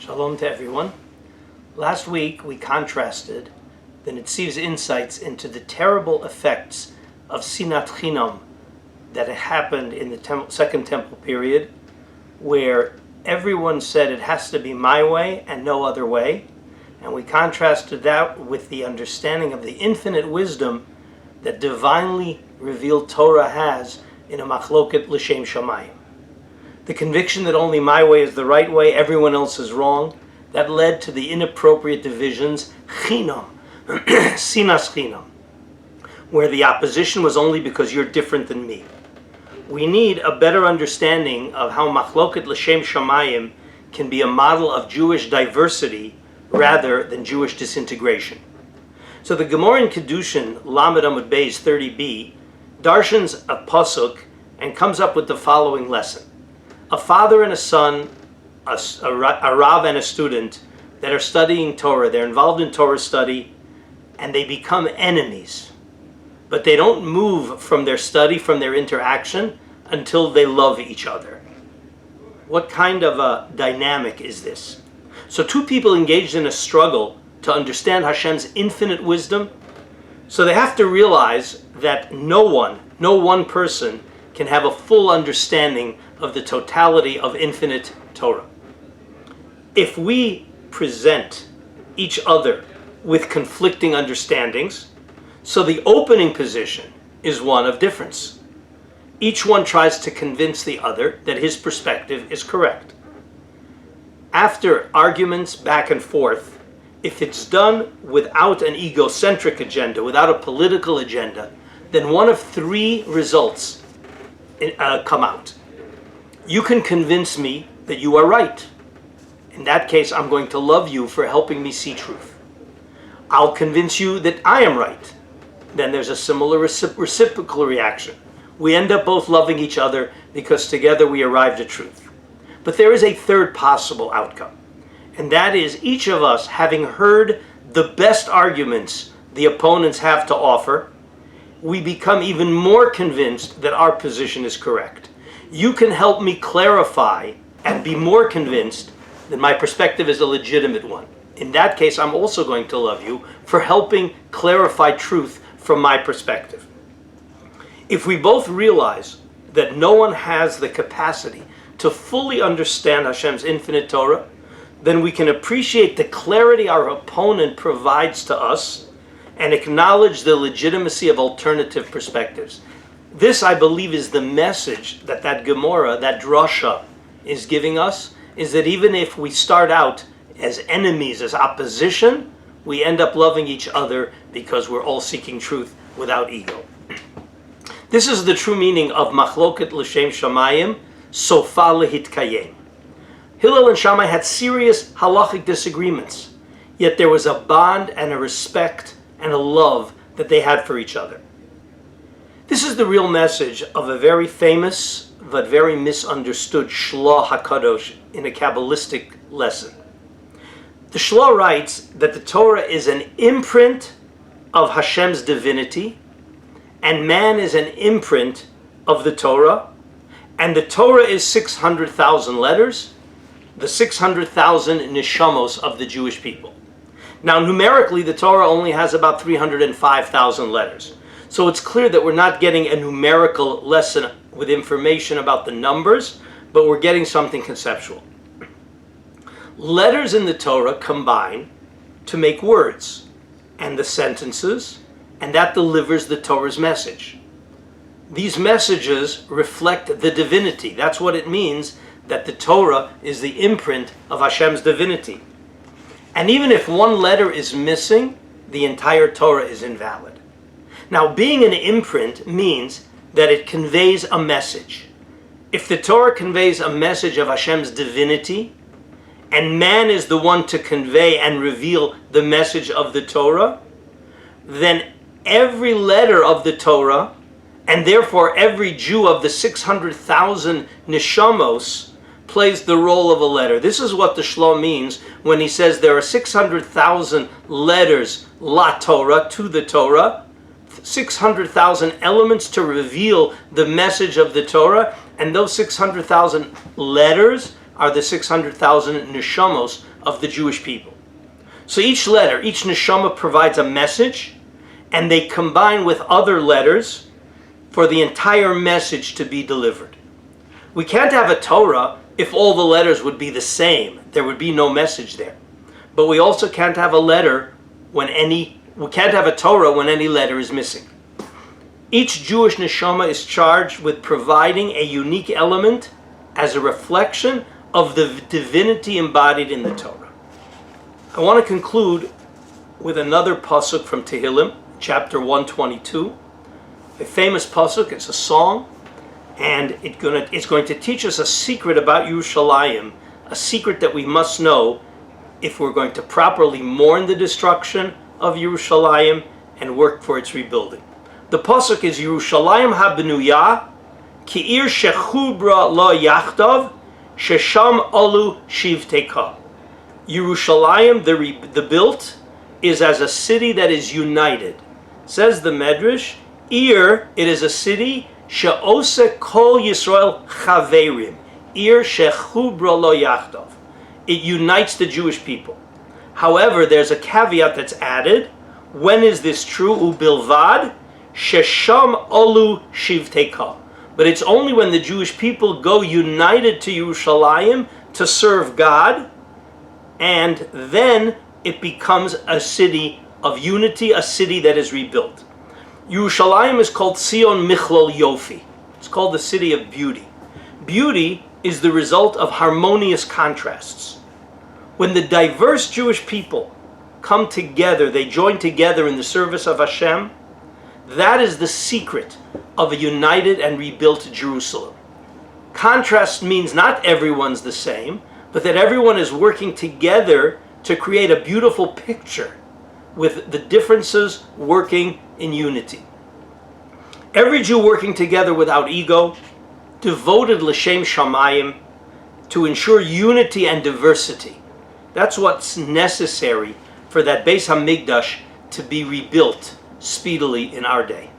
Shalom to everyone. Last week we contrasted the Nitziv's insights into the terrible effects of Sinat Chinam that had happened in the Second Temple period, where everyone said it has to be my way and no other way. And we contrasted that with the understanding of the infinite wisdom that divinely revealed Torah has in a machloket l'shem shamayim. The conviction that only my way is the right way, everyone else is wrong, that led to the inappropriate divisions, chinam, sinas chinam, where the opposition was only because you're different than me. We need a better understanding of how machloket l'shem shamayim can be a model of Jewish diversity rather than Jewish disintegration. So the Gemara in Kedushin, Lamed Amud Beis 30b, darshans a pasuk and comes up with the following lesson. A father and a son, a Rav and a student that are studying Torah, they're involved in Torah study, and they become enemies. But they don't move from their study, from their interaction, until they love each other. What kind of a dynamic is this? So two people engaged in a struggle to understand Hashem's infinite wisdom, so they have to realize that no one person can have a full understanding of the totality of infinite Torah. If we present each other with conflicting understandings, so the opening position is one of difference. Each one tries to convince the other that his perspective is correct. After arguments back and forth, if it's done without an egocentric agenda, without a political agenda, then one of three results come out. You can convince me that you are right. In that case, I'm going to love you for helping me see truth. I'll convince you that I am right. Then there's a similar reciprocal reaction. We end up both loving each other because together we arrived at truth. But there is a third possible outcome, and that is each of us, having heard the best arguments the opponents have to offer, we become even more convinced that our position is correct. You can help me clarify and be more convinced that my perspective is a legitimate one. In that case, I'm also going to love you for helping clarify truth from my perspective. If we both realize that no one has the capacity to fully understand Hashem's infinite Torah, then we can appreciate the clarity our opponent provides to us and acknowledge the legitimacy of alternative perspectives. This, I believe, is the message that Gemara, that drasha, is giving us, is that even if we start out as enemies, as opposition, we end up loving each other because we're all seeking truth without ego. This is the true meaning of machloket l'shem shamayim, sofa lehitkayem. Hillel and Shammai had serious halachic disagreements, yet there was a bond and a respect and a love that they had for each other. This is the real message of a very famous but very misunderstood Shla HaKadosh in a Kabbalistic lesson. The Shla writes that the Torah is an imprint of Hashem's divinity, and man is an imprint of the Torah, and the Torah is 600,000 letters, the 600,000 neshamos of the Jewish people. Now, numerically, the Torah only has about 305,000 letters. So it's clear that we're not getting a numerical lesson with information about the numbers, but we're getting something conceptual. Letters in the Torah combine to make words and the sentences, and that delivers the Torah's message. These messages reflect the divinity. That's what it means that the Torah is the imprint of Hashem's divinity. And even if one letter is missing, the entire Torah is invalid. Now, being an imprint means that it conveys a message. If the Torah conveys a message of Hashem's divinity, and man is the one to convey and reveal the message of the Torah, then every letter of the Torah, and therefore every Jew of the 600,000 neshamos, plays the role of a letter. This is what the Shla means when he says there are 600,000 letters, la Torah, to the Torah, 600,000 elements to reveal the message of the Torah, and those 600,000 letters are the 600,000 neshamos of the Jewish people. So each letter, each neshama provides a message, and they combine with other letters for the entire message to be delivered. We can't have a Torah if all the letters would be the same. There would be no message there. But we also can't have a letter we can't have a Torah when any letter is missing. Each Jewish neshama is charged with providing a unique element as a reflection of the divinity embodied in the Torah. I want to conclude with another pasuk from Tehillim, chapter 122. A famous pasuk, it's a song, and it's going to teach us a secret about Yerushalayim, a secret that we must know if we're going to properly mourn the destruction of Yerushalayim and work for its rebuilding. The pasuk is Yerushalayim habenuyah ki'ir shechubra lo yachdav shesham olu shivteka. Yerushalayim, the built, is as a city that is united. Says the Medrash, Ir, it is a city she'ose kol Yisrael chaverim. Ir shechubra lo yachdav. It unites the Jewish people. However, there's a caveat that's added. When is this true? Ubilvad shesham olu shivteka. But it's only when the Jewish people go united to Yerushalayim to serve God, and then it becomes a city of unity, a city that is rebuilt. Yerushalayim is called Sion Michlol Yofi. It's called the city of beauty. Beauty is the result of harmonious contrasts. When the diverse Jewish people come together, they join together in the service of Hashem, that is the secret of a united and rebuilt Jerusalem. Contrast means not everyone's the same, but that everyone is working together to create a beautiful picture with the differences working in unity. Every Jew working together without ego, devoted l'shem shamayim, to ensure unity and diversity. That's what's necessary for that Beis HaMikdash to be rebuilt speedily in our day.